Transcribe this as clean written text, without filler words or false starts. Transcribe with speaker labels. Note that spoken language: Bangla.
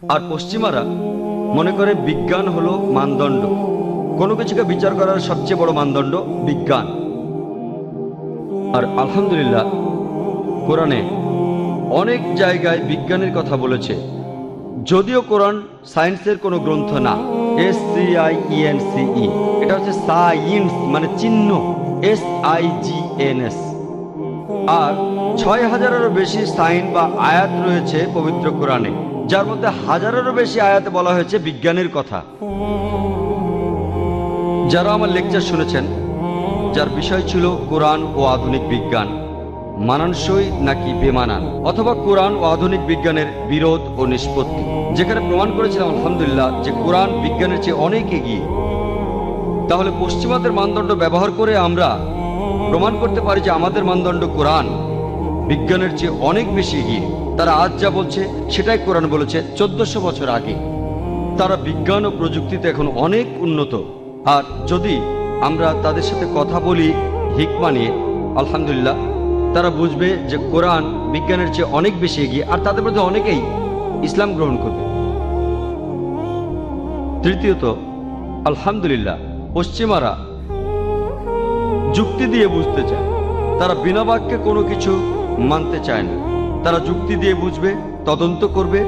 Speaker 1: আর পশ্চিমারা মনে করে বিজ্ঞান হলো মানদণ্ড, কোনো কিছুকে বিচার করার সবচেয়ে বড় মানদণ্ড বিজ্ঞান। আর আলহামদুলিল্লাহ কোরআনে অনেক জায়গায় বিজ্ঞানের কথা বলেছে, যদিও কোরআন সায়েন্সের কোনো গ্রন্থ না। SCIENCE, এটা হচ্ছে সাইন্স মানে চিহ্ন, SIGNS। আর ৬,০০০-এরও বেশি সাইন বা আয়াত রয়েছে পবিত্র কোরআনে, যার মধ্যে হাজারেরও বেশি আয়াতে বলা হয়েছে বিজ্ঞানের কথা। যারা আমার লেকচার শুনেছেন, যার বিষয় ছিল কোরআন ও আধুনিক বিজ্ঞান মানানসই নাকি বেমানান, অথবা কোরআন ও আধুনিক বিজ্ঞানের বিরোধ ও নিষ্পত্তি, যেখানে প্রমাণ করেছিলাম আলহামদুলিল্লাহ যে কোরআন বিজ্ঞানের চেয়ে অনেক এগিয়ে। তাহলে পশ্চিমাদের মানদণ্ড ব্যবহার করে আমরা প্রমাণ করতে পারি যে আমাদের মানদণ্ড কোরআন বিজ্ঞানের চেয়ে অনেক বেশি এগিয়ে। তারা আজ যা বলছে সেটাই কোরআন বলেছে ১৪০০ বছর আগে। তারা বিজ্ঞান ও প্রযুক্তিতে এখন অনেক উন্নত। আর যদি আমরা তাদের সাথে কথা বলি হিকমা নিয়ে, আলহামদুলিল্লাহ তারা বুঝবে যে কোরআন বিজ্ঞানের চেয়ে অনেক বেশি এগিয়ে, আর তাদের মধ্যে অনেকেই ইসলাম গ্রহণ করবে। তৃতীয়ত, আলহামদুলিল্লাহ পশ্চিমারা যুক্তি দিয়ে বুঝতে চায়। তারা বিনা বাক্যে কোনো কিছু মানতে চায় না। তারা যুক্তি দিয়ে বুঝবে, তদন্ত করবে,